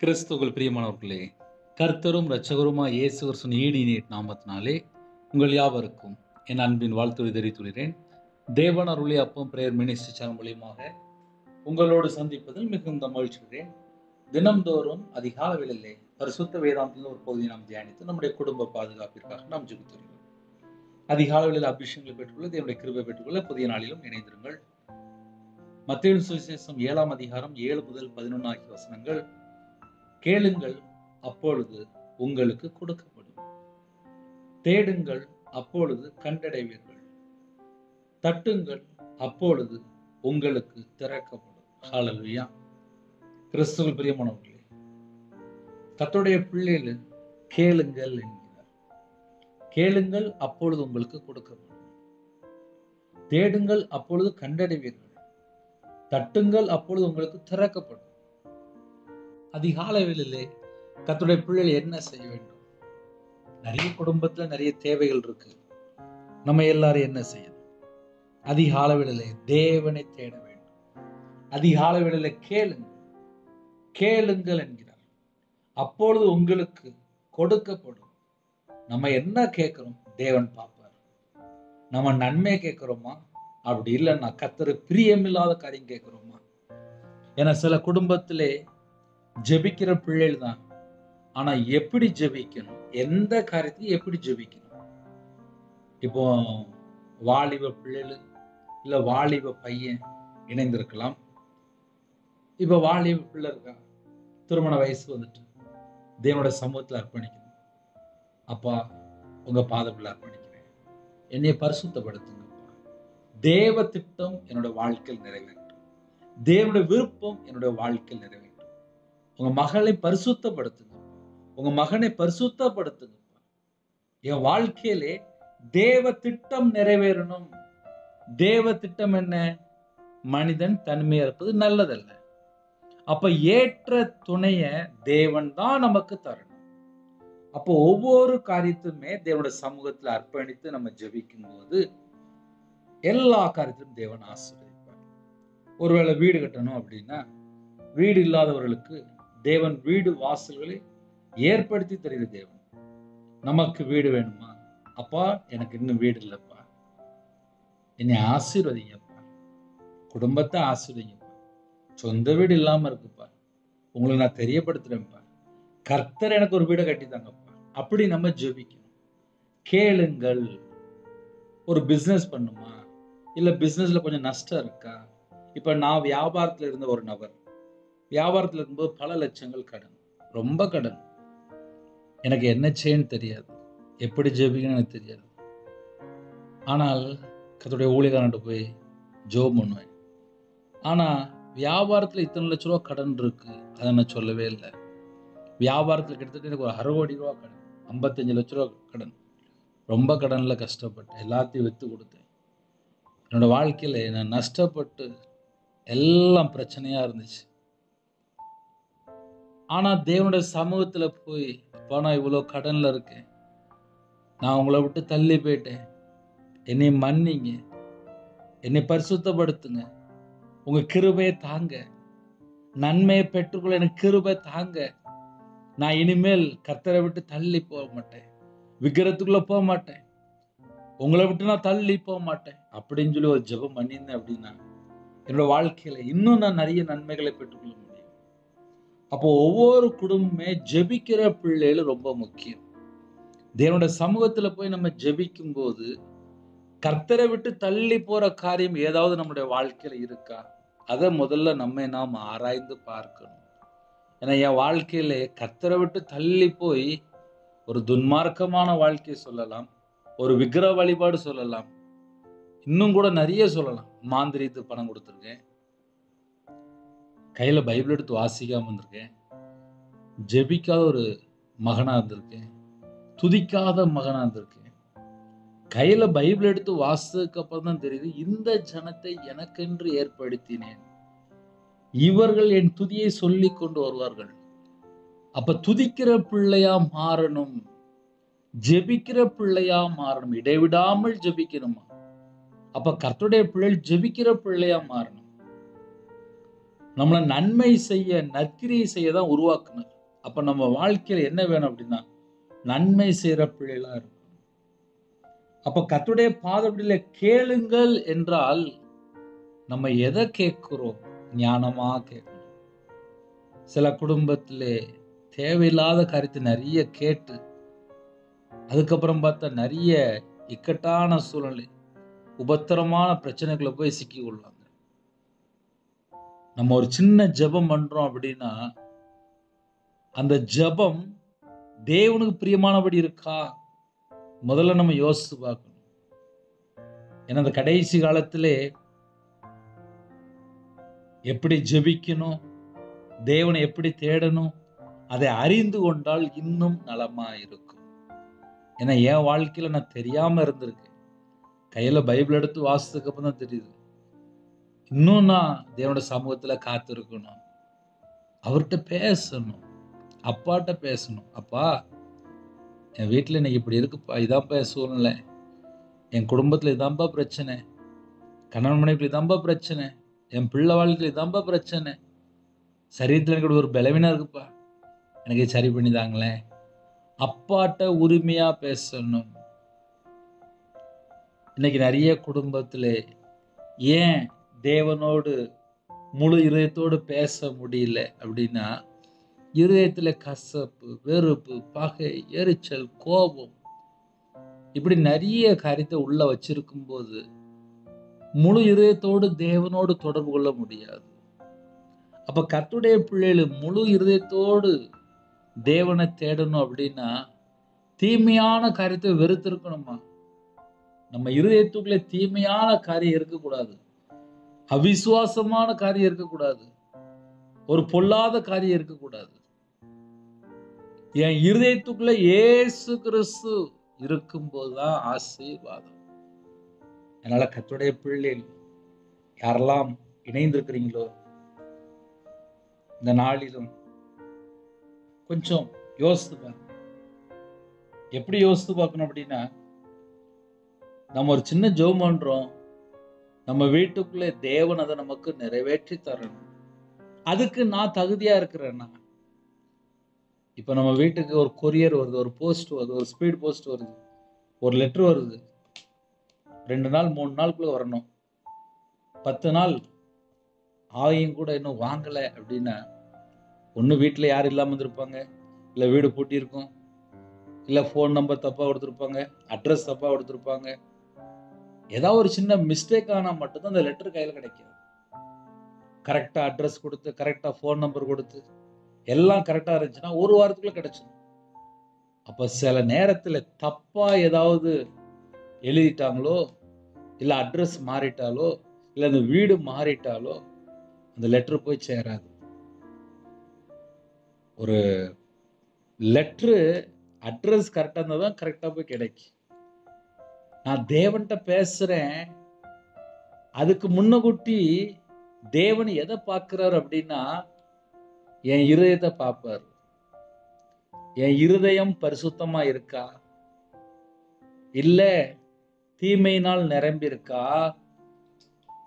கிறிஸ்துவுக்குள் பிரியமானவர்களே, கர்த்தரும் இரட்சகருமாய் இயேசு கிறிஸ்துவின் ஈடிய நாமத்தினாலே உங்கள் யாவருக்கும் என் அன்பின் வாழ்த்துரை தெரிவித்துள்ளேன். தேவன் அருளி அப்பம் பிரேயர் மினிஸ்ட்ரி சேனல் மூலியமாக உங்களோடு சந்திப்பதில் மிகுந்த மகிழ்ச்சிகிறேன். தினம்தோறும் அதிகாலை வேளையிலே பரிசுத்த வேதாந்தத்தில் ஒரு பகுதியை நாம் தியானித்து நம்முடைய குடும்ப பாதுகாப்பிற்காக நாம் ஜெபித்து வருகிறோம். அதிகாலை வேளையில் அபிஷேகங்களை பெற்றுக்கொள்ள, தேவனுடைய கிருபை பெற்றுக்கொள்ள புதிய நாளிலும் இணைந்திருங்கள். மத்தேயு சுவிசேஷம் 7ஆம் அதிகாரம் 7 முதல் 11 ஆகிய வசனங்கள். கேளுங்கள், அப்பொழுது உங்களுக்கு கொடுக்கப்படும். தேடுங்கள், அப்பொழுது கண்டடைவீர்கள். தட்டுங்கள், அப்பொழுது உங்களுக்கு திறக்கப்படும். ஹல்லேலூயா. கிறிஸ்துவுக்குள் பிரியமானவர்களே, கர்த்தருடைய பிள்ளைகள் கேளுங்கள் என்கிறார். கேளுங்கள், அப்பொழுது உங்களுக்கு கொடுக்கப்படும். தேடுங்கள், அப்பொழுது கண்டடைவீர்கள். தட்டுங்கள், அப்பொழுது உங்களுக்கு திறக்கப்படும். அதிகாலை வேளையிலே கர்த்தருடைய பிள்ளைகள் என்ன செய்ய வேண்டும்? நிறைய குடும்பத்துல நிறைய தேவைகள் இருக்கு. நம்ம எல்லாரும் என்ன செய்யணும்? அதிகாலை வேளையிலே தேவனை தேட வேண்டும். அதிகாலை வேளையிலே கேளுங்கள் என்கிறார். அப்பொழுது உங்களுக்கு கொடுக்கப்படும். நம்ம என்ன கேட்கிறோம் தேவன் பார்ப்பார். நம்ம நன்மை கேட்கிறோமா? அப்படி இல்லைன்னா கர்த்தர் பிரியமில்லாத காரியம் கேட்கிறோமா? ஏன்னா சில குடும்பத்திலே ஜெபிக்கிற பிள்ளைகள் தான். ஆனா எப்படி ஜெபிக்கணும், எந்த காரியத்தையும் எப்படி ஜெபிக்கணும்? இப்போ வாலிப பிள்ளைகள் இல்ல வாலிப பையன் இணைந்திருக்கலாம். இப்ப வாலிப பிள்ளை இருக்கா, திருமண வயசு வந்துட்டு தேவனுடைய சமூகத்துல அர்ப்பணிக்கணும். அப்பா, உங்க பாதத்துல அர்ப்பணிக்கிறேன், என்னைய பரிசுத்தப்படுத்துங்க. தேவ திட்டம் என்னோட வாழ்க்கையில் நிறைவேற்றும். தேவனுடைய விருப்பம் என்னுடைய வாழ்க்கையில் நிறைவேற்றும். உங்க மகளை பரிசுத்தப்படுத்துங்க, உங்க மகனை பரிசுத்தப்படுத்துங்க. என் வாழ்க்கையிலே தேவ திட்டம் நிறைவேறணும். தேவ திட்டம் என்ன? மனிதன் தனிமையா இருப்பது நல்லதல்ல. அப்ப ஏற்ற துணைய தேவன் தான் நமக்கு தரணும். அப்போ ஒவ்வொரு காரியத்துமே தேவனுடைய சமூகத்துல அர்ப்பணித்து நம்ம ஜெபிக்கும் போது எல்லா காரியத்திலும் தேவன் ஆசீர்வதிப்பார். ஒருவேளை வீடு கட்டணும் அப்படின்னா, வீடு இல்லாதவர்களுக்கு தேவன் வீடு வாசல்களை ஏற்படுத்தி தருகிற தேவன். நமக்கு வீடு வேணுமா? அப்பா, எனக்கு இன்னும் வீடு இல்லப்பா, என்னை ஆசீர்வதிங்கப்பா, குடும்பத்தை ஆசீர்வதிங்கப்பா, சொந்த வீடு இல்லாம இருக்குப்பா, உங்களுக்கு நான் தெரியப்படுத்துறேன்ப்பா, கர்த்தர் எனக்கு ஒரு வீடை கட்டித்தாங்கப்பா. அப்படி நம்ம ஜெபிக்கணும். கேளுங்கள். ஒரு பிசினஸ் பண்ணுமா, இல்ல பிசினஸ்ல கொஞ்சம் நஷ்டம் இருக்கா? இப்ப நான் வியாபாரத்துல இருந்த ஒரு நபர், வியாபாரத்துல இருக்கும்போது பல லட்சங்கள் கடன், ரொம்ப கடன். எனக்கு என்ன செய்யன்னு தெரியாது, எப்படி ஜெபிக்கணும்னு எனக்கு தெரியாது. ஆனால் கர்த்தருடைய ஊழியக்காரன்ட்ட போய் ஜெபம் பண்ணுவேன். ஆனா வியாபாரத்துல இத்தனை லட்ச ரூபா கடன் இருக்கு, அதை நான் சொல்லவே இல்லை. வியாபாரத்துல கிட்டத்தட்ட எனக்கு ஒரு 60 கோடி ரூபா கடன், 55 லட்ச ரூபா கடன். ரொம்ப கடன்ல கஷ்டப்பட்டு எல்லாத்தையும் வித்து கொடுத்தேன். என்னோட வாழ்க்கையில நான் நஷ்டப்பட்டு எல்லாம் பிரச்சனையா இருந்துச்சு. ஆனா தேவனுடைய சமூகத்துல போய், அப்பா, நான் இவ்வளவு கடன்ல இருக்கேன், நான் உங்களை விட்டு தள்ளி போயிட்டேன், என்னை மன்னிங்க, என்னை பரிசுத்தப்படுத்துங்க, உங்க கிருபையை தாங்க, நன்மையை பெற்றுக்கொள்ள எனக்கு கிருபை தாங்க, நான் இனிமேல் கர்த்தரை விட்டு தள்ளி போக மாட்டேன், விக்கிரத்துக்குள்ள போக மாட்டேன், உங்களை விட்டு நான் தள்ளி போக மாட்டேன் அப்படின்னு சொல்லி ஒரு ஜெபம் பண்ணியிருந்தேன் அப்படின்னா என்னோட வாழ்க்கையில இன்னும் நான் நிறைய நன்மைகளை பெற்றுக்கொள்ள முடியும். அப்போ ஒவ்வொரு குடும்பமே ஜெபிக்கிற பிள்ளைகள் ரொம்ப முக்கியம். தேவனுடைய சமூகத்துல போய் நம்ம ஜெபிக்கும் போது கர்த்தரை விட்டு தள்ளி போற காரியம் ஏதாவது நம்முடைய வாழ்க்கையில இருக்கா, அதை முதல்ல நாம் ஆராய்ந்து பார்க்கணும். ஏன்னா என் வாழ்க்கையில கர்த்தரை விட்டு தள்ளி போய் ஒரு துன்மார்க்கமான வாழ்க்கையை சொல்லலாம், ஒரு விக்கிர வழிபாடு சொல்லலாம், இன்னும் கூட நிறைய சொல்லலாம். மாந்திரித்து பணம் கொடுத்துருக்கேன், கையில பைபிள் எடுத்து வாசிக்காம இருந்திருக்கேன், ஜெபிக்காத ஒரு மகனா இருந்திருக்கேன், துதிக்காத மகனா இருந்திருக்கேன். கையில பைபிள் எடுத்து வாசித்ததுக்கு அப்புறம் தான் தெரியுது, இந்த ஜனத்தை எனக்கென்று ஏற்படுத்தினேன், இவர்கள் என் துதியை சொல்லி கொண்டு வருவார்கள். அப்ப துதிக்கிற பிள்ளையா மாறணும், ஜெபிக்கிற பிள்ளையா மாறணும், இடைவிடாமல் ஜெபிக்கணுமா? அப்ப கர்த்தருடைய பிள்ளைகள் ஜெபிக்கிற பிள்ளையா மாறணும். நம்மளை நன்மை செய்ய, நற்கிரியை செய்ய தான் உருவாக்குனார். அப்ப நம்ம வாழ்க்கையில என்ன வேணும் அப்படின்னா, நன்மை செய்யற பிள்ளைகளா இருக்கும். அப்ப கர்த்தருடைய பாதப்படியில கேளுங்கள் என்றால் நம்ம எதை கேட்கிறோம்? ஞானமா கேட்கணும். சில குடும்பத்திலே தேவையில்லாத காரியத்தை நிறைய கேட்டு, அதுக்கப்புறம் பார்த்தா நிறைய இக்கட்டான சூழ்நிலை, உபத்திரமான பிரச்சனைகளை போய் சிக்கி கொள்ளாங்க. நம்ம ஒரு சின்ன ஜெபம் பண்றோம் அப்படின்னா, அந்த ஜெபம் தேவனுக்கு பிரியமானபடி இருக்கா? முதல்ல நம்ம யோசித்து பார்க்கணும். ஏன்னா அந்த கடைசி காலத்திலே எப்படி ஜெபிக்கணும், தேவனை எப்படி தேடணும், அதை அறிந்து கொண்டால் இன்னும் நலமா இருக்கும். ஏன்னா என் வாழ்க்கையில நான் தெரியாம இருந்திருக்கேன். கையில பைபிள் எடுத்து வாசித்ததுக்கு அப்புறம் தான் தெரியுது. இன்னும் நான் தேவனுடைய சமூகத்துல காத்திருக்கணும், அவர்கிட்ட பேசணும், அப்பாட்ட பேசணும். அப்பா, என் வீட்டுல இன்னைக்கு இப்படி இருக்குப்பா, இதான்ப்பா என் சூழ்நிலை, என் குடும்பத்துல இதான்பா பிரச்சனை, கணவன் மனைவி இதான்பா பிரச்சனை, என் பிள்ளை வாழ்க்கையில் இதான்பா பிரச்சனை, சரீரத்தில் எனக்கு ஒரு பலவீனம் இருக்குப்பா, எனக்கு சரி பண்ணி தாங்களேன். அப்பாட்ட உரிமையா பேசணும். இன்னைக்கு நிறைய குடும்பத்துல ஏன் தேவனோடு முழு இதயத்தோடு பேச முடியல அப்படின்னா, இதயத்துல கசப்பு, வெறுப்பு, பகை, எரிச்சல், கோபம், இப்படி நிறைய காரியத்தை உள்ள வச்சிருக்கும் போது முழு இதயத்தோடு தேவனோடு தொடர்பு கொள்ள முடியாது. அப்ப கர்த்தருடைய பிள்ளைகள் முழு இதயத்தோடு தேவனை தேடணும் அப்படின்னா, தீமையான காரியத்தை வெறுத்திருக்கணுமா? நம்ம இருதயத்துக்குள்ளே தீமையான காரியம் இருக்கக்கூடாது, அவிசுவாசமான காரியம் இருக்கக்கூடாது, ஒரு பொல்லாத காரியம் இருக்கக்கூடாது. என் இருதயத்துக்குள்ள இயேசு கிறிஸ்து இருக்கும் போதுதான் ஆசீர்வாதம். அதனால கர்த்தருடைய பிள்ளைகள் யாரெல்லாம் இணைந்திருக்கிறீங்களோ, இந்த நாளிலும் கொஞ்சம் யோசித்து பாருங்க. எப்படி யோசித்து பார்க்கணும் அப்படின்னா, நம்ம ஒரு சின்ன ஜெபம் பண்றோம், நம்ம வீட்டுக்குள்ளே தேவன் அதை நமக்கு நிறைவேற்றி தரணும். அதுக்கு நான் தகுதியா இருக்கிறேன்னா, இப்ப நம்ம வீட்டுக்கு ஒரு கொரியர் வருது, ஒரு போஸ்ட் வருது, ஒரு ஸ்பீட் போஸ்ட் வருது, ஒரு லெட்டர் வருது, 2 நாள் 3 நாளுக்குள்ள வரணும், 10 நாள் ஆகியும் கூட இன்னும் வாங்கல அப்படின்னா, ஒண்ணு வீட்டுல யாரும் இல்லாம இருந்திருப்பாங்க, இல்ல வீடு பூட்டி இருக்கும், இல்ல போன் நம்பர் தப்பா கொடுத்திருப்பாங்க, அட்ரஸ் தப்பா கொடுத்திருப்பாங்க. ஏதாவது ஒரு சின்ன மிஸ்டேக் ஆனா மட்டும்தான் அந்த லெட்டர் கையில கிடைக்கும். கரெக்டா அட்ரஸ் கொடுத்து, கரெக்டா போன் நம்பர் கொடுத்து, எல்லாம் கரெக்டா இருந்துச்சுன்னா ஒரு வாரத்துக்குள்ள கிடைச்சிடும். அப்ப சில நேரத்துல தப்பா ஏதாவது எழுதிட்டாங்களோ, இல்ல அட்ரஸ் மாறிட்டாலோ, இல்ல அந்த வீடு மாறிட்டாலோ அந்த லெட்டர் போய் சேராது. ஒரு லெட்டரு அட்ரஸ் கரெக்டா இருந்தா தான் கரெக்டா போய் கிடைக்கும். நான் தேவன்கிட்ட பேசுறேன், அதுக்கு முன்னகுட்டி தேவன் எதை பார்க்கிறார் அப்படின்னா, என் இருதயத்தை பார்ப்பார். என் இருதயம் பரிசுத்தமா இருக்கா, இல்ல தீமையினால் நிரம்பி இருக்கா,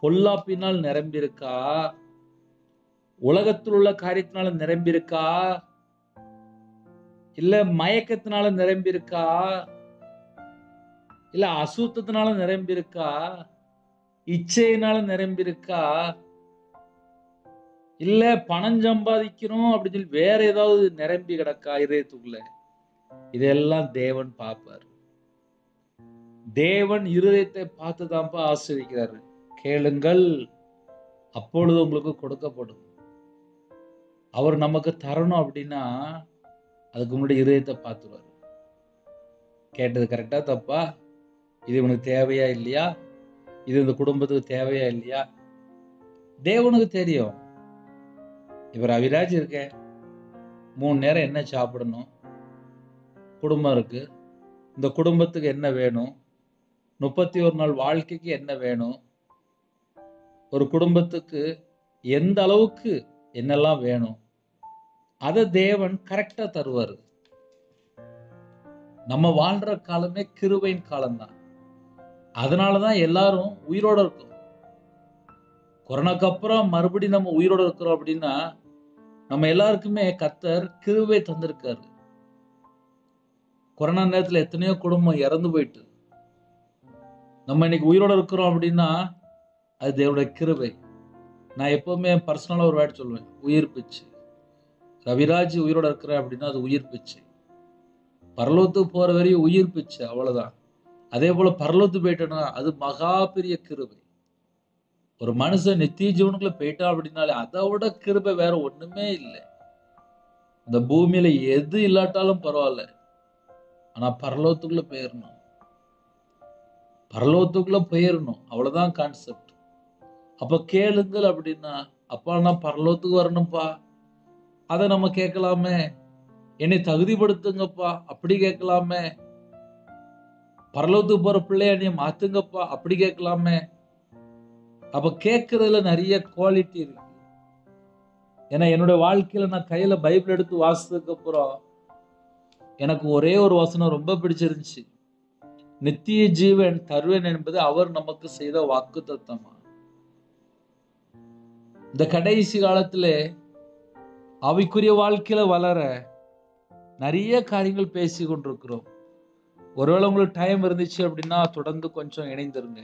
பொல்லாப்பினால் நிரம்பி இருக்கா, உலகத்தில் உள்ள காரியத்தினால நிரம்பி இருக்கா, இல்ல மயக்கத்தினால நிரம்பி இருக்கா, இல்ல அசுத்தத்தினால நிரம்பி இருக்கா, இச்சையினால நிரம்பி இருக்கா, இல்ல பணம் சம்பாதிக்கணும் அப்படின்னு சொல்லி வேற ஏதாவது நிரம்பி கிடக்கா இதயத்துக்குள்ள? இதெல்லாம் தேவன் பார்ப்பார். தேவன் இருதயத்தை பார்த்துதான்ப்பா ஆசீர்வதிக்கிறாரு. கேளுங்கள், அப்பொழுது உங்களுக்கு கொடுக்கப்படும். அவர் நமக்கு தரணும் அப்படின்னா அதுக்கு முன்னாடி இருதயத்தை பார்த்துருவாரு. கேட்டது கரெக்டா தப்பா, இது உனக்கு தேவையா இல்லையா, இது இந்த குடும்பத்துக்கு தேவையா இல்லையா, தேவனுக்கு தெரியும். இவர் அவிராஜ் இருக்க 3 நேரம் என்ன சாப்பிடணும், குடும்பம் இருக்கு, இந்த குடும்பத்துக்கு என்ன வேணும், 31 நாள் வாழ்க்கைக்கு என்ன வேணும், ஒரு குடும்பத்துக்கு எந்த அளவுக்கு என்னெல்லாம் வேணும், அதை தேவன் கரெக்டா தருவாரு. நம்ம வாழ்ற காலமே கிருபையின் காலம்தான். அதனாலதான் எல்லாரும் உயிரோட இருக்கும். கொரோனாக்கு அப்புறம் மறுபடியும் நம்ம உயிரோட இருக்கிறோம் அப்படின்னா நம்ம எல்லாருக்குமே கர்த்தர் கிருபை தந்திருக்காரு. கொரோனா நேரத்துல எத்தனையோ குடும்பம் இறந்து போயிட்டு நம்ம இன்னைக்கு உயிரோட இருக்கிறோம் அப்படின்னா அது தேவனுடைய கிருபை. நான் எப்பவுமே பர்சனலா ஒரு வேர்ட் சொல்லுவேன், உயிர் பிச்சு. ரவிராஜ் உயிரோட இருக்கிறேன் அப்படின்னா அது உயிர் பிச்சு. பரலோகத்துக்கு போற வரையும் உயிர் பிச்சு, அவ்வளவுதான். அதே போல பரலோகத்துக்கு போயிட்டோம்னா அது மகா பெரிய கிருபை. ஒரு மனுஷன் நித்திய ஜீவனுக்குள்ள போயிட்டா அப்படின்னாலே அதை விட கிருபை வேற ஒண்ணுமே இல்லை. இந்த பூமியில எது இல்லாட்டாலும் பரவாயில்ல, ஆனா பரலோகத்துக்குள்ள போயிடணும். பரலோகத்துக்குள்ள போயிடணும், அவ்வளவுதான் கான்செப்ட். அப்ப கேளுங்கள் அப்படின்னா, அப்பா நான் பரலோகத்துக்கு வரணும்பா, அதை நம்ம கேட்கலாமே. என்னை தகுதிப்படுத்துங்கப்பா, அப்படி கேட்கலாமே. பரலோகத்துக்கு போற பிள்ளைய என்னைய மாத்துங்கப்பா, அப்படி கேட்கலாமே. அப்ப கேட்கறதுல நிறைய குவாலிட்டி இருக்கு. ஏன்னா என்னுடைய வாழ்க்கையில நான் கையில பைபிள் எடுத்து வாசித்ததுக்கு அப்புறம் எனக்கு ஒரே ஒரு வசனம் ரொம்ப பிடிச்சிருந்துச்சு. நித்திய ஜீவன் தருவேன் என்பது அவர் நமக்கு செய்த வாக்குத்தத்தமா. இந்த கடைசி காலத்துல ஆவிக்குரிய வாழ்க்கையில வளர நிறைய காரியங்கள் பேசி கொண்டிருக்கிறோம். ஒருவேளை உங்களுக்கு டைம் இருந்துச்சு அப்படின்னா தொடர்ந்து கொஞ்சம் இணைந்திருங்க.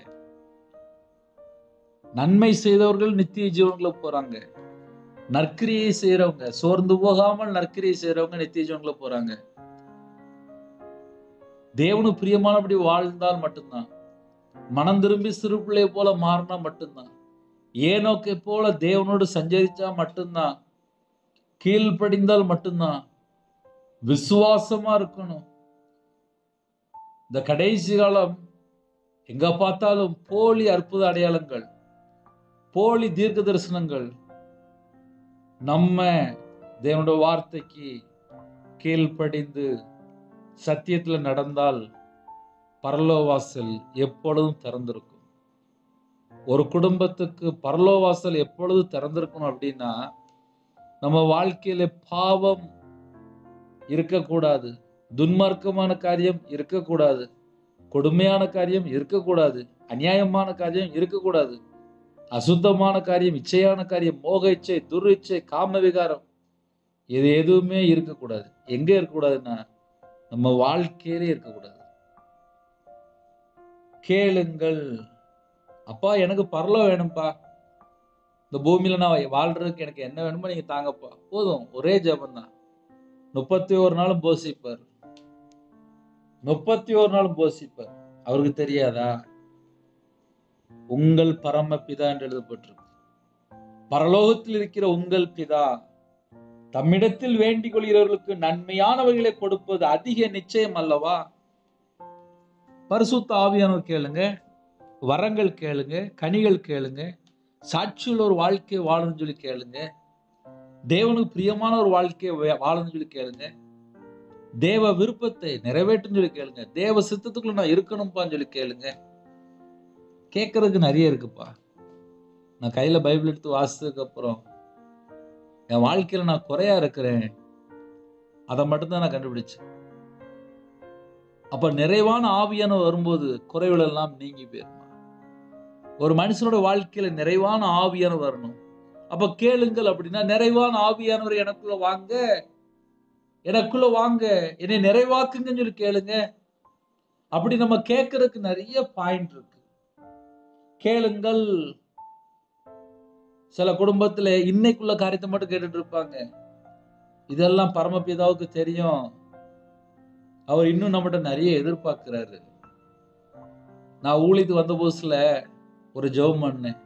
நன்மை செய்தவர்கள் நித்திய ஜீவனுக்குள்ள போறாங்க. நற்கிரியை செய்யறவங்க, சோர்ந்து போகாமல் நற்கிரியை செய்யறவங்க நித்திய ஜீவனுக்குள்ள போறாங்க. தேவனுக்கு பிரியமானபடி வாழ்ந்தால் மட்டும்தான், மனம் திரும்பி சிறு பிள்ளையை போல மாறினா மட்டும்தான், ஏனோக்கை போல தேவனோடு சஞ்சரிச்சா மட்டும்தான், கீழ்ப்படிந்தால் மட்டும்தான், விசுவாசமா இருக்கணும். இந்த கடைசி காலம் எங்க பார்த்தாலும் போலி அற்புத அடையாளங்கள், போலி தீர்க்க தரிசனங்கள். நம்ம தேவனுடைய வார்த்தைக்கு கீழ்ப்படிந்து சத்தியத்துல நடந்தால் பரலோக வாசல் எப்பொழுதும் திறந்திருக்கும். ஒரு குடும்பத்துக்கு பரலோக வாசல் எப்பொழுது திறந்திருக்கணும் அப்படின்னா, நம்ம வாழ்க்கையில பாவம் இருக்கக்கூடாது, துன்மார்க்கமான காரியம் இருக்கக்கூடாது, கொடுமையான காரியம் இருக்கக்கூடாது, அநியாயமான காரியம் இருக்கக்கூடாது, அசுத்தமான காரியம், இச்சையான காரியம், மோக இச்சை, துர் இச்சை, காம விகாரம், இது எதுவுமே இருக்கக்கூடாது. எங்க இருக்கக்கூடாதுன்னா நம்ம வாழ்க்கையிலே இருக்கக்கூடாது. கேளுங்கள், அப்பா எனக்கு பரலோகம் வேணும்பா, இந்த பூமியில நான் வாழ்றதுக்கு எனக்கு என்ன வேணுமோ நீங்க தாங்கப்பா, போதும். ஒரே ஜெபம் தான். 31 நாளும் போசிப்பார், 31 நாளும் போசிப்பார். அவருக்கு தெரியாதா? உங்கள் பரம பிதா என்று எழுதப்பட்டிருக்கு. பரலோகத்தில் இருக்கிற உங்கள் பிதா தம்மிடத்தில் வேண்டிக் கொள்கிறவர்களுக்கு நன்மையானவைகளை கொடுப்பது அதிக நிச்சயம் அல்லவா? பரிசுத்த ஆவியானவர் கேளுங்க, வரங்கள் கேளுங்க, கனிகள் கேளுங்க, சாட்சியுள்ள ஒரு வாழ்க்கை வாழணும்னு சொல்லி கேளுங்க, தேவனுக்கு பிரியமான ஒரு வாழ்க்கையை வாழணும்னு சொல்லி கேளுங்க, தேவ விருப்பத்தை நிறைவேற்றும் சொல்லி கேளுங்க, தேவ சித்தத்துக்குள்ள நான் இருக்கணும்பான்னு சொல்லி கேளுங்க. கேட்கறதுக்கு நிறைய இருக்குப்பா. நான் கையில பைபிள் எடுத்து வாசித்ததுக்கு அப்புறம் என் வாழ்க்கையில நான் குறையா இருக்கிறேன், அதை மட்டும்தான் நான் கண்டுபிடிச்சேன். அப்ப நிறைவான ஆவியானவர் வரும்போது குறைவுகள் எல்லாம் நீங்கி போயிருமா. ஒரு மனுஷனோட வாழ்க்கையில நிறைவான ஆவியானவர் வரணும். அப்ப கேளுங்கள் அப்படின்னா, நிறைவான ஆவியானவர் எனக்குள்ள வாங்க, எனக்குள்ள வாங்க, என்னை நிறைவாக்குங்கன்னு சொல்லி கேளுங்க. அப்படி நம்ம கேட்கறதுக்கு நிறைய பாயிண்ட் இருக்கு. கேளுங்கள். சில குடும்பத்துல இன்னைக்குள்ள காரியத்தை மட்டும் கேட்டுட்டு இருப்பாங்க. இதெல்லாம் பரமபிதாவுக்கு தெரியும், அவர் இன்னும் நம்மகிட்ட நிறைய எதிர்பார்க்கிறாரு. நான் ஊழியத்துக்கு வந்த புதுசுல ஒரு ஜெபம் பண்ணேன்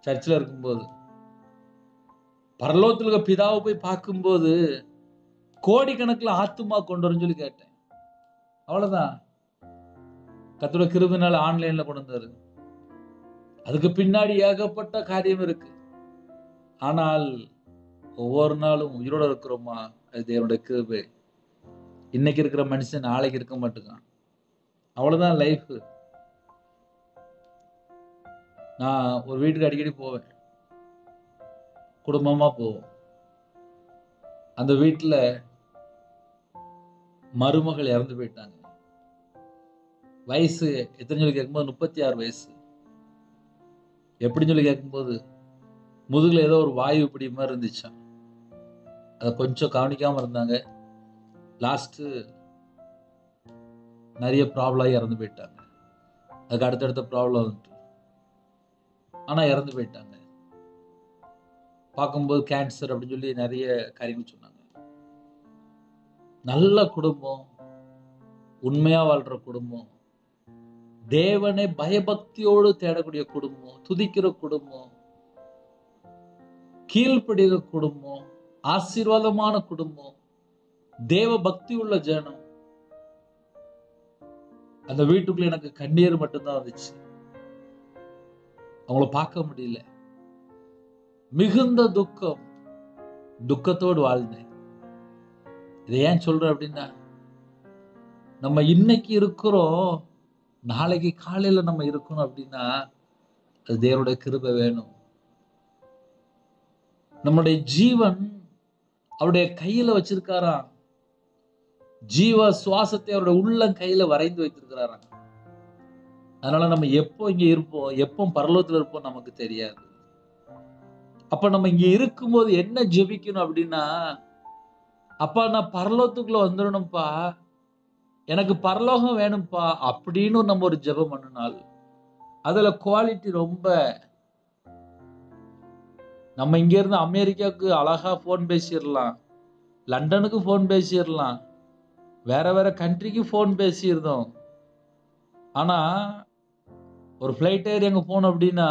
சர்ச்சில் இருக்கும்போது. பரலோகத்துல இருக்க பிதாவை போய் பார்க்கும்போது கோடிக்கணக்கில் ஆத்துமா கொண்டு வரும்னு சொல்லி கேட்டேன். அவ்வளவுதான். கர்த்தருடைய கிருபையினால ஆன்லைன்ல கொண்டு வந்தாரு. அதுக்கு பின்னாடி ஏகப்பட்ட காரியம் இருக்கு. ஆனால் ஒவ்வொரு நாளும் உயிரோட இருக்கிறோமா, அது தேவனுடைய கிருபை. இன்னைக்கு இருக்கிற மனுஷன் நாளைக்கு இருக்க மாட்டேங்கான். அவ்வளவுதான் லைஃப். நான் ஒரு வீட்டுக்கு அடிக்கடி போவேன், குடும்பமா போவோம். அந்த வீட்டுல மருமகள் இறந்து போயிட்டாங்க. வயசு எத்தனை சொல்லி கேட்கும்போது 36 வயசு. எப்படின்னு சொல்லி கேட்கும்போது முதுகுல ஏதோ ஒரு வாயு பிடி மாதிரி இருந்துச்சான். அதை கொஞ்சம் கவனிக்காம இருந்தாங்க. லாஸ்ட் நிறைய ப்ராப்ளம் ஆகி இறந்து போயிட்டாங்க. அதுக்கு அடுத்தடுத்த ப்ராப்ளம் வந்துட்டு, ஆனா இறந்து போயிட்டாங்க. பார்க்கும்போது கேன்சர் அப்படின்னு சொல்லி நிறைய காரியங்கள் சொன்னாங்க. நல்ல குடும்பம், உண்மையா வாழ்ற குடும்பம், தேவனை பயபக்தியோடு தேடக்கூடிய குடும்பம், துதிக்கிற குடும்பம், கீழ்ப்படுகிற குடும்பம், ஆசீர்வாதமான குடும்பம், தேவ பக்தி உள்ள ஜனம். அந்த வீட்டுக்குள்ள எனக்கு கண்ணீர் மட்டும்தான் வந்துச்சு. அவங்கள பார்க்க முடியல. மிகுந்த துக்கத்தோடு வாழ்ந்தேன். இதை ஏன் சொல்றேன் அப்படின்னா, நம்ம இன்னைக்கு இருக்கிறோம், நாளைக்கு காலையில நம்ம இருக்கணும் அப்படின்னா அது தேவனுடைய கிருபை வேணும். நம்முடைய ஜீவன் அவருடைய கையில வச்சிருக்காராம். ஜீவ சுவாசத்தை அவருடைய உள்ள கையில வரைந்து வைத்திருக்கிறாராம். அதனால நம்ம எப்போ இங்க இருப்போம், எப்போ பரலோகத்துல இருப்போம் நமக்கு தெரியாது. அப்ப நம்ம இங்க இருக்கும்போது என்ன ஜெபிக்கணும் அப்படின்னா, அப்பா நான் பரலோகத்துக்குள்ள வந்துடணும்ப்பா, எனக்கு பரலோகம் வேணும்ப்பா அப்படின்னு நம்ம ஒரு ஜெபம் பண்ணினால் அதுல குவாலிட்டி ரொம்ப. நம்ம இங்க இருந்து அமெரிக்காவுக்கு அழகா போன் பேசிடலாம், லண்டனுக்கு போன் பேசிடலாம், வேற வேற கண்ட்ரிக்கு போன் பேசியிருந்தோம். ஆனா ஒரு பிளைட் ஏறி அங்க போனோம் அப்படின்னா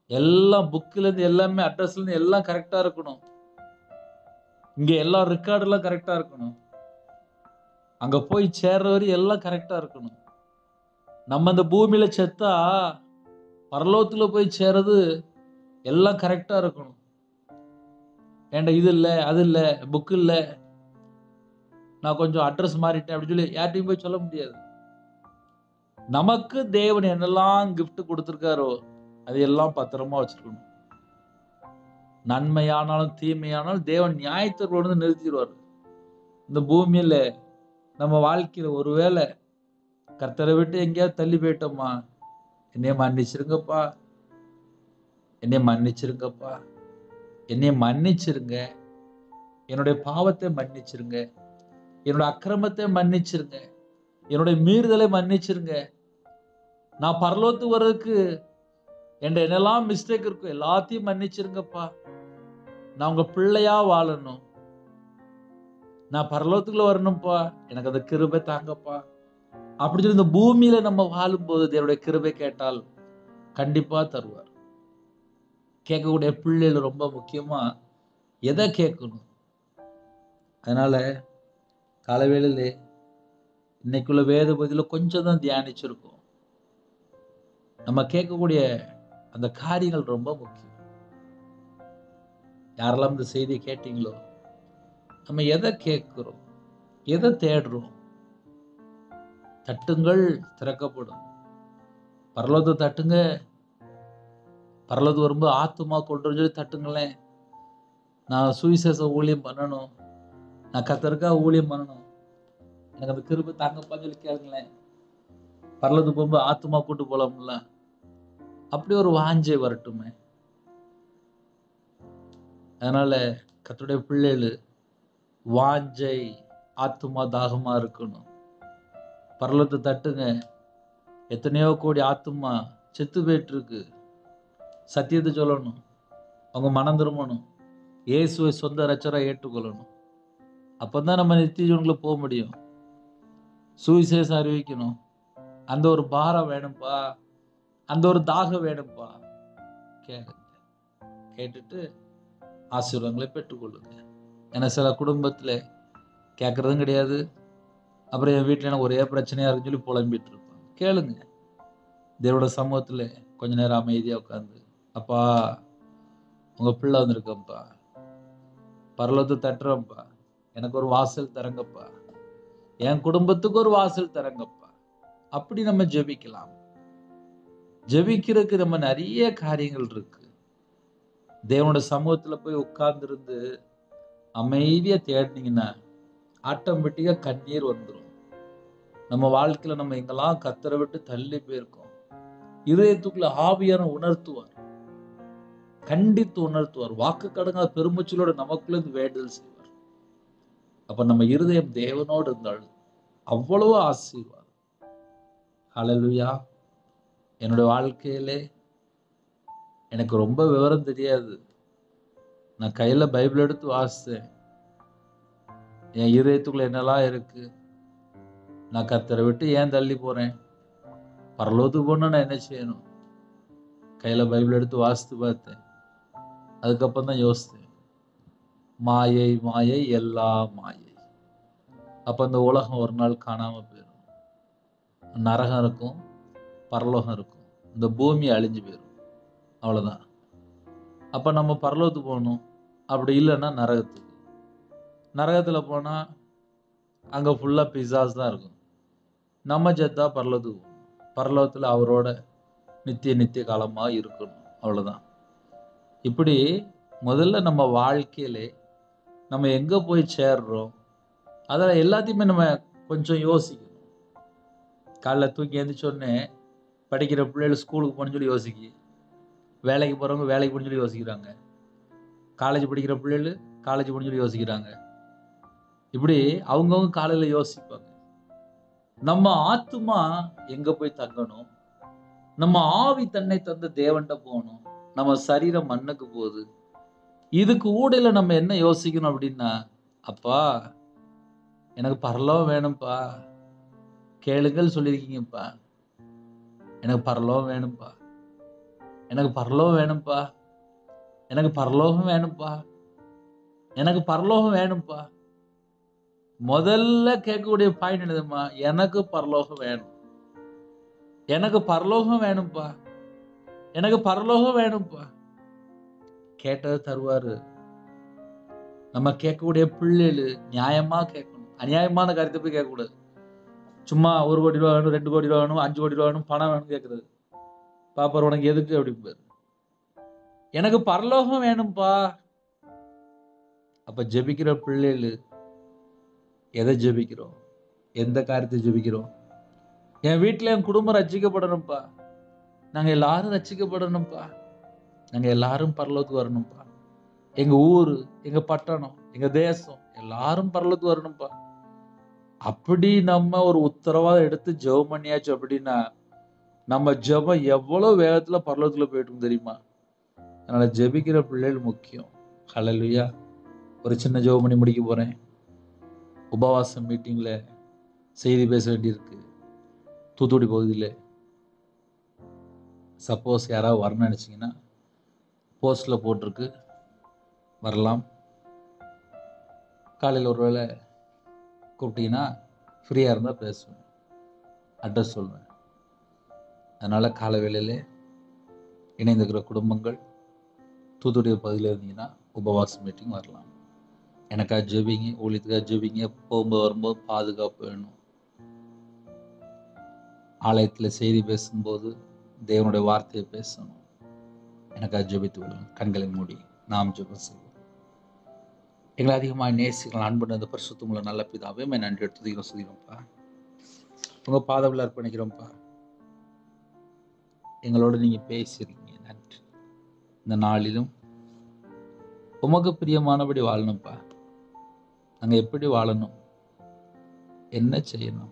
எல்லாம் புக்ல இருந்து எல்லாமே அட்ரஸ்ல இருந்து எல்லாம் கரெக்டா இருக்கணும். இங்க எல்லா ரெக்கார்டு எல்லாம் கரெக்டா இருக்கணும். அங்க போய் சேர்ற வரையும் எல்லாம் கரெக்டா இருக்கணும். நம்ம இந்த பூமியில செத்தா பரலோகத்துல போய் சேர்றது எல்லாம் கரெக்டா இருக்கணும். ஏன்டா இது இல்ல, அது இல்ல, புக் இல்ல, நான் கொஞ்சம் அட்ரஸ் மாறிட்டேன் அப்படின்னு சொல்லி யார்ட்டையும் போய் சொல்ல முடியாது. நமக்கு தேவன் என்னெல்லாம் கிஃப்ட் கொடுத்திருக்காரோ அதையெல்லாம் பத்திரமா வச்சிருக்கணும். நன்மையானாலும் தீமையானாலும் தேவன் நியாயத்தோடு நிறுத்திடுவார். இந்த பூமியில நம்ம வாழ்க்கையில ஒருவேளை கர்த்தரை விட்டு எங்கேயாவது தள்ளி போயிட்டோமா, என்னைய மன்னிச்சிருங்கப்பா, என்னைய மன்னிச்சிருங்கப்பா, என்னைய மன்னிச்சிருங்க, என்னுடைய பாவத்தை மன்னிச்சிருங்க, என்னோட அக்கிரமத்தை மன்னிச்சிருங்க, என்னுடைய மீறுதலை மன்னிச்சிருங்க, நான் பரலோகத்துக்கு வர்றதுக்கு என்னெல்லாம் மிஸ்டேக் இருக்கும் எல்லாத்தையும் மன்னிச்சிருங்கப்பா, நான் உங்க பிள்ளையா வாழணும், நான் பரலோகத்துக்குள்ள வரணும்ப்பா, எனக்கு அந்த கிருபை தாங்கப்பா அப்படி சொல்லி இந்த பூமியில நம்ம வாழும்போது தேவனுடைய கிருபை கேட்டால் கண்டிப்பா தருவார். கேட்கக்கூடிய பிள்ளைகள் ரொம்ப முக்கியமா எதை கேட்கணும். அதனால காலவேளையிலே இன்னைக்குள்ள வேத பகுதியில கொஞ்சம் தான் தியானிச்சிருக்கோம். நம்ம கேட்கக்கூடிய அந்த காரியங்கள் ரொம்ப முக்கியம். யாரெல்லாம் இந்த செய்தியை கேட்டீங்களோ, நம்ம எதை கேட்கிறோம், எதை தேடுறோம்? தட்டுங்கள் திறக்கப்படும். பரலோகத்தை தட்டுங்க, பரலோகத்து வரும்போது ஆத்துமா கொண்டு சொல்லி தட்டுங்களேன். நான் சுவிசேஷ ஊழியம் பண்ணணும், நான் கர்த்தருக்காக ஊழியம் பண்ணணும், எனக்கு அந்த கிருபை தாங்கப்பான்னு சொல்லி கேளுங்களேன். பரலோகத்துக்கு போகும்போது ஆத்துமா கூட்டு போலாம்ல, அப்படி ஒரு வாஞ்சை வரட்டுமே. அதனால கர்த்தருடைய பிள்ளைகள் வாஞ்சை ஆத்துமா தாகமா இருக்கணும். பரலோகத்தை தட்டுங்க. எத்தனையோ கோடி ஆத்துமா செத்து போயிட்டு இருக்கு. சத்தியத்தை சொல்லணும், அவங்க மனம் திரும்பணும், இயேசுவை சொந்த ரட்சகரா ஏற்றுக்கொள்ளணும். அப்பதான் நம்ம நித்திய ஜீவனுக்குள்ள போக முடியும். சுவிசேஷம் அறிவிக்கணும். அந்த ஒரு பாரம் வேணும்பா, அந்த ஒரு தாகம் வேணும்பா. கேளுங்க, கேட்டுட்டு ஆசீர்வாதங்களை பெற்றுக்கொள்ளுங்க. ஏன்னா சில குடும்பத்துல கேட்கறதும் கிடையாது, அப்புறம் என் வீட்டுல எனக்கு ஒரே பிரச்சனையா இருக்குன்னு சொல்லி புலம்பிட்டு இருப்பாங்க. கேளுங்க, தேவனோட சமூகத்துல கொஞ்ச நேரம் அமைதியா உட்கார்ந்து, அப்பா உங்க பிள்ளை வந்திருக்கப்பா, பரலோகத்தை தட்டுறப்பா, எனக்கு ஒரு வாசல் தரங்கப்பா, என் குடும்பத்துக்கு ஒரு வாசல் தரங்கப்பா. அப்படி நம்ம ஜெபிக்கலாம். ஜெபிக்கிறதுக்கு நம்ம நிறைய காரியங்கள் இருக்கு. தேவனோட சமூகத்துல போய் உட்கார்ந்து இருந்து அமைதியா தேடினீங்கன்னா ஆட்டோமேட்டிக்கா கண்ணீர் வந்துடும். நம்ம வாழ்க்கையில நம்ம எங்கெல்லாம் கர்த்தரை விட்டு தள்ளி போயிருக்கோம், இதயத்துக்குள்ள ஆவியான உணர்த்துவார். கண்டித்து உணர்த்துவார். வாக்கு கடங்காத பெருமூச்சலோடு நமக்குள்ள இருந்து வேண்டுதல் செய்வார். அப்ப நம்ம இருதயம் தேவனோடு இருந்தால் அவ்வளவு ஆசீர்வாதம். ஹல்லேலூயா. என்னுடைய வாழ்க்கையிலே எனக்கு ரொம்ப விவரம் தெரியாது. நான் கையில பைபிள் எடுத்து வாசித்தேன். என் இதயத்துக்குள்ள என்னெல்லாம் இருக்கு, நான் கர்த்தரை விட்டு ஏன் தள்ளி போறேன், பரலோகத்துக்கு போனா நான் என்ன செய்யணும், கையில பைபிள் எடுத்து வாசித்து பார்த்தேன். அதுக்கப்புறம் தான் யோசித்தேன், மாயை மாயை எல்லா மாயை. அப்ப அந்த உலகம் ஒரு நாள் காணாம போயிடும். நரகம் இருக்கும், பரலோகம் இருக்கும், இந்த பூமி அழிஞ்சு போயிடும், அவ்வளவுதான். அப்ப நம்ம பரலோகத்துக்கு போகணும். அப்படி இல்லைன்னா நரகத்துக்கு. நரகத்துல போனா அங்க ஃபுல்லா பிசாஸ் தான் இருக்கும். நம்ம ஜெத்தா பரலோகத்துக்கு போகணும். பரலோகத்துல அவரோட நித்திய காலமா இருக்கணும், அவ்வளவுதான். இப்படி முதல்ல நம்ம வாழ்க்கையிலே நம்ம எங்க போய் சேர்றோம், அதெல்லாம் எல்லாத்தையுமே நம்ம கொஞ்சம் யோசிக்கணும். காலைல தூக்கி எழுந்திரிச்சோடனே படிக்கிற பிள்ளைகள் ஸ்கூலுக்கு போகணும்னு சொல்லி யோசிக்கி, வேலைக்கு போறவங்க வேலைக்கு போகணும்னு சொல்லி யோசிக்கிறாங்க, காலேஜ் படிக்கிற பிள்ளைகள் காலேஜ் போகணும்னு சொல்லி யோசிக்கிறாங்க. இப்படி அவங்கவுங்க காலையில யோசிப்பாங்க. நம்ம ஆத்துமா எங்க போய் தங்கணும், நம்ம ஆவி தன்னை தந்த தேவன்கிட்ட போகணும், நம்ம சரீரம் மண்ணுக்கு போகுது. இதுக்கு ஊடையில நம்ம என்ன யோசிக்கணும் அப்படின்னா, அப்பா எனக்கு பரலோகம் வேணும்ப்பா, கேளுங்கள் சொல்லியிருக்கீங்கப்பா, எனக்கு பரலோகம் வேணும்ப்பா, எனக்கு பரலோகம் வேணும்ப்பா, எனக்கு பரலோகம் வேணும்ப்பா, எனக்கு பரலோகம் வேணும்ப்பா. முதல்ல கேட்கக்கூடிய பாயிண்ட் என்னதுமா, எனக்கு பரலோகம் வேணும், எனக்கு பரலோகம் வேணும்ப்பா, எனக்கு பரலோகம் வேணும்ப்பா. கேட்டது தருவாரு. நம்ம கேட்கக்கூடிய பிள்ளைகள் நியாயமா கேட்கணும், அநியாயமான காரியத்தை போய் கேட்கக்கூடாது. சும்மா 1 கோடி ரூபா வேணும், 2 கோடி ரூபா வேணும், 5 கோடி ரூபா வேணும், பணம் வேணும் கேட்கறது. பாப்பார் உனக்கு எதுக்கு அப்படிம்பாரு. எனக்கு பரலோகம் வேணும்பா. அப்ப ஜெபிக்கிற பிள்ளைகள் எதை ஜெபிக்கிறோம், எந்த காரியத்தை ஜெபிக்கிறோம்? என் வீட்டுல என் குடும்பம் ரட்சிக்கப்படணும்ப்பா, நாங்க எல்லாரும் ரட்சிக்கப்படணும்ப்பா, நாங்க எல்லாரும் பரலோகத்துக்கு வரணும்ப்பா, எங்க ஊரு, எங்க பட்டணம், எங்க தேசம் எல்லாரும் பரலோகத்துக்கு வரணும்ப்பா. அப்படி நம்ம ஒரு உத்தரவாதம் எடுத்து ஜெபம் பண்ணியாச்சு அப்படின்னா நம்ம ஜெபம் எவ்வளவு வேகத்துல பரலோகத்துல போயிட்டு தெரியுமா? அதனால ஜெபிக்கிற பிள்ளைகள் முக்கியம். ஹல்லேலூயா. ஒரு சின்ன ஜெபம் பண்ணி முடிக்க போறேன். உபவாசம் மீட்டிங்ல செய்தி பேச வேண்டியிருக்கு. தூத்துக்குடி பகுதியில் சப்போஸ் யாராவது வரணும்னு நினைச்சீங்கன்னா போஸ்ட்ல போட்டிருக்கு, வரலாம். காலையில் ஒரு வேளை கூப்பிட்டீங்கன்னா ஃப்ரீயாக இருந்தால் பேசுவேன், அட்ரஸ் சொல்லுவேன். அதனால் காலை வேளையிலே இணைந்திருக்கிற குடும்பங்கள் தூத்துக்குடி பகுதியில் இருந்தீங்கன்னா உபவாச மீட்டிங் வரலாம். எனக்காக ஜெபிங்க, ஊழியத்துக்காக ஜெபிங்க. போகும்போது வரும்போது பாதுகாப்பு வேணும். ஆலயத்தில் செய்தி பேசும்போது தேவனுடைய வார்த்தையை பேசணும். எனக்காக ஜெபித்து விடுங்க. கண்களை மூடி நாம் ஜெபம் செய்வோம். எங்களை அதிகமாக நேசிக்கலாம் அன்பு அந்த பரிசுத்தமுள்ள நல்ல பிதாவே, நன்றி எடுத்து சொல்லிடும்ப்பா. உங்கள் பாதவில் அர்ப்பணிக்கிறோம்ப்பா. எங்களோட நீங்கள் பேசியிருக்கீங்க, நன்றி. இந்த நாளிலும் உமக்கு பிரியமானபடி வாழணும்ப்பா. நாங்கள் எப்படி வாழணும், என்ன செய்யணும்,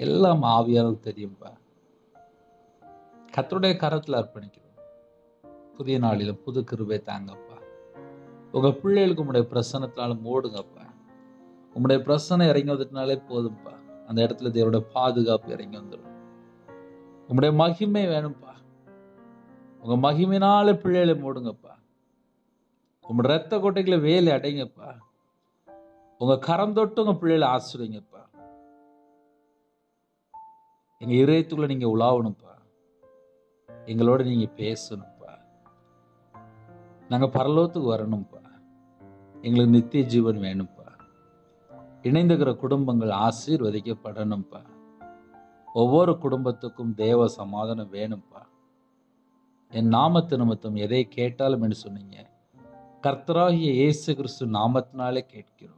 எல்லாம் ஆவியானவருக்கு தெரியும்ப்பா. கர்த்தருடைய கரத்தில் அர்ப்பணிக்கிறோம். புதிய நாளிலும் புது கிருபை தாங்கப்பா. உங்கள் பிள்ளைகளுக்கு உங்களுடைய பிரசன்னத்தினால மூடுங்கப்பா. உங்களுடைய பிரசன்னம் இறங்கி வந்துட்டனாலே போதும்ப்பா. அந்த இடத்துல தேவனுடைய பாதுகாப்பு இறங்கி வந்துடும். உங்களுடைய மகிமை வேணும்ப்பா. உங்க மகிமையினால பிள்ளைகளை மூடுங்கப்பா. உங்களோட ரத்த கோட்டைகளை வேலை அடைங்கப்பா. உங்க கரம் தொட்டு உங்க பிள்ளைகளை ஆசிரியங்கப்பா. எங்க இதயத்துக்குள்ள நீங்க உலாவணும்ப்பா. எங்களோட நீங்க பேசணும்ப்பா. நாங்க பரலோகத்துக்கு வரணும்ப்பா. எங்களுக்கு நித்திய ஜீவன் வேணும்ப்பா. இணைந்துக்கிற குடும்பங்கள் ஆசீர்வதிக்கப்படணும்ப்பா. ஒவ்வொரு குடும்பத்துக்கும் தேவ சமாதானம் வேணும்ப்பா. என் நாமத்து நிமித்தம் எதை கேட்டாலும் என்று சொன்னீங்க. கர்த்தராகிய இயேசு கிறிஸ்து நாமத்தினாலே கேட்கிறோம்.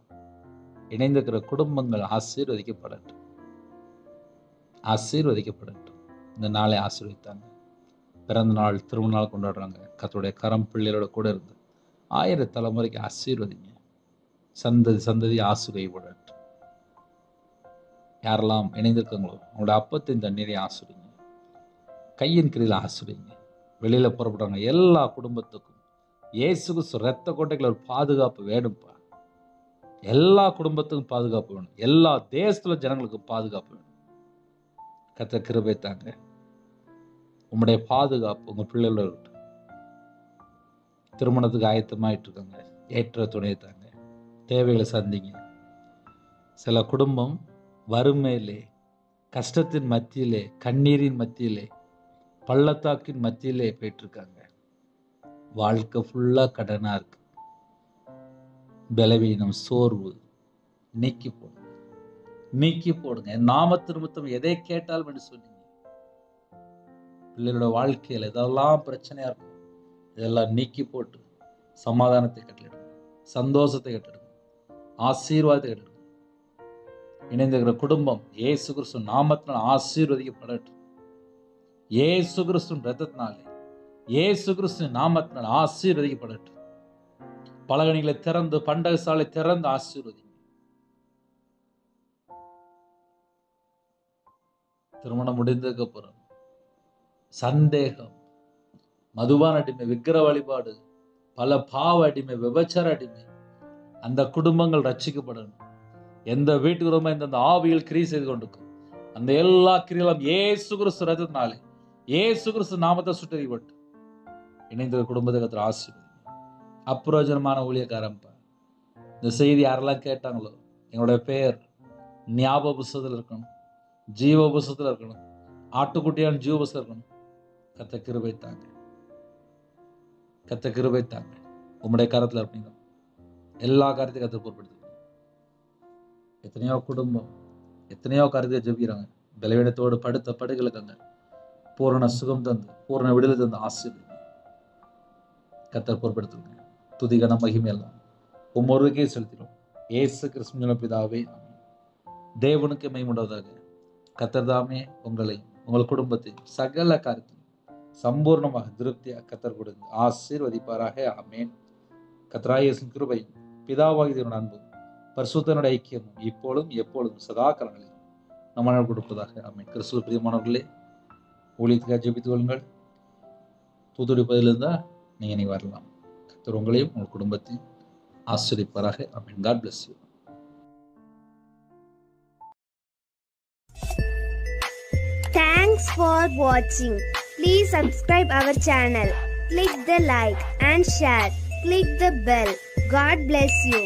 இணைந்திருக்கிற குடும்பங்கள் ஆசீர்வதிக்கப்படட்டும், ஆசீர்வதிக்கப்படட்டும். இந்த நாளை ஆசீர்வதித்தாங்க. பிறந்த நாள், திருமண நாள் கொண்டாடுறாங்க. கர்த்தருடைய கரம் பிள்ளைகளோட கூட இருந்து 1000 தலைமுறைக்கு ஆசீர்வதிங்க. சந்ததி சந்ததி ஆசீர்வதிக்கப்படட்டும். யாரெல்லாம் இணைந்திருக்காங்களோ அவங்களோட அப்பத்தின் தண்ணீரை ஆசீர்வதிங்க. கையின் கிரியில் ஆசீர்வதிங்க. வெளியில புறப்படுறாங்க எல்லா குடும்பத்துக்கும் இயேசு கிறிஸ்து ரத்த கோட்டைகள் ஒரு பாதுகாப்பு வேணும்ப்பா. எல்லா குடும்பத்துக்கும் பாதுகாப்பு வேணும். எல்லா தேசத்துல ஜனங்களுக்கு பாதுகாப்பு வேணும். கர்த்தர் கிருபை தாங்க. உங்களுடைய பாதுகாப்பு உங்க பிள்ளைகளோட இருக்கட்டும். திருமணத்துக்கு ஆயத்தமாயிட்டு இருக்காங்க, ஏற்ற துணையை தாங்க. தேவைகளை சந்திங்க. சில குடும்பம் வறுமையிலே, கஷ்டத்தின் மத்தியிலே, கண்ணீரின் மத்தியிலே, பள்ளத்தாக்கின் மத்தியிலே போயிட்டு இருக்காங்க. வாழ்க்கை ஃபுல்லா கடனா இருக்கு. பலவீனம், சோர்வு நீக்கி போடுங்க, நீக்கி போடுங்க. நாமத்து நிமித்தம் எதை கேட்டாலும் என்று சொன்னீங்க. பிள்ளைகளோட வாழ்க்கையில் எதெல்லாம் பிரச்சனையா இருக்கும் இதெல்லாம் நீக்கி போட்டு சமாதானத்தை கட்டளிடுங்க, சந்தோஷத்தை கட்டளிடுங்க, ஆசீர்வாதத்தை கட்டளிடுங்க. இணைந்திருக்கிற குடும்பம் இயேசு கிறிஸ்து நாமத்தினால் ஆசீர்வதிக்கப்படட்டும். இயேசு கிறிஸ்துவின் ரத்தத்தினாலே, இயேசு கிறிஸ்துவின் நாமத்தினால் ஆசீர்வதிக்கப்படட்டும். பலகணிகளை திறந்து, பண்டக சாலை திறந்து ஆசீர்வதிங்க. திருமணம் முடிந்ததுக்கு அப்புறம் சந்தேகம், மதுபான அடிமை, விக்கிர வழிபாடு, பல பாவ அடிமை, விபச்சார அடிமை, அந்த குடும்பங்கள் ரட்சிக்கப்படணும். எந்த வீட்டுக்கு ரொம்ப இந்த ஆவியில் கிரியை செய்து கொண்டிருக்கும் அந்த எல்லா கிரிகளும் இயேசு கிறிஸ்து ரத்தத்தினாலே, இயேசு கிறிஸ்து நாமத்தை சுட்டறிப்பட்டு இணைந்த குடும்பத்துக்கு ஆசீர்வதிங்க. அப்பிரயோஜனமான ஊழியக்காரம்பா, இந்த செய்தி யாரெல்லாம் கேட்டாங்களோ எங்களுடைய பெயர் ஞாபக புஸ்தகத்தில் இருக்கணும், ஜீவ புஸ்தகத்தில் இருக்கணும், ஆட்டுக்குட்டியான ஜீவ புஸ்தகம் இருக்கணும். கர்த்தர் கிருபை தாங்க, கர்த்தர் கிருபை தாங்க. உங்களுடைய கரத்தில் இருப்பீங்க. எல்லா காரியத்தையும் கர்த்தர் பொறுப்படுத்துங்க. எத்தனையோ குடும்பம் எத்தனையோ காரியத்தை ஜெபிக்கிறாங்க. பலவீனத்தோடு படுத்த படுகளுக்காங்க பூரண சுகம் தந்து, பூரண விடுதலை தந்து ஆசீர்வதிங்க. கர்த்தர் பொறுப்படுத்துங்க. துதிகன மகிமை எல்லாம் ஒவ்வொருக்கே செலுத்திடும். இயேசு கிறிஸ்து பிதாவே, தேவனுக்கு மகிமையுண்டாவதாக. கர்த்தர் தாமே உங்களை, உங்கள் குடும்பத்தை சகல காரியத்தையும் சம்பூர்ணமாக திருப்தியாக கர்த்தர் கொடுங்க ஆசீர்வதிப்பாராக. ஆமென். கர்த்தராகிய இயேசுவின் கிருபை, பிதாவாகிய தேவனுடைய அன்பு, பரிசுத்தனுடைய ஐக்கியமும் இப்பொழுதும் எப்பொழுதும் சதா காலங்களிலும் நம்ம கொடுப்பதாக. ஆமென். கிறிஸ்துவுக்குள் பிரியமானவர்களே, ஊழியத்துக்காக ஜெபித்துக் கொள்ளுங்கள். தூத்துக்குடி பகுதியில் இருந்தால் நீங்க நீ வரலாம். கர்த்தர் உங்களையும் உங்கள் குடும்பத்தையும் ஆசீர்வதிப்பாராக. ஆமென். God bless you. Thanks for watching. Please subscribe our channel. Click the like and share. Click the bell. God bless you.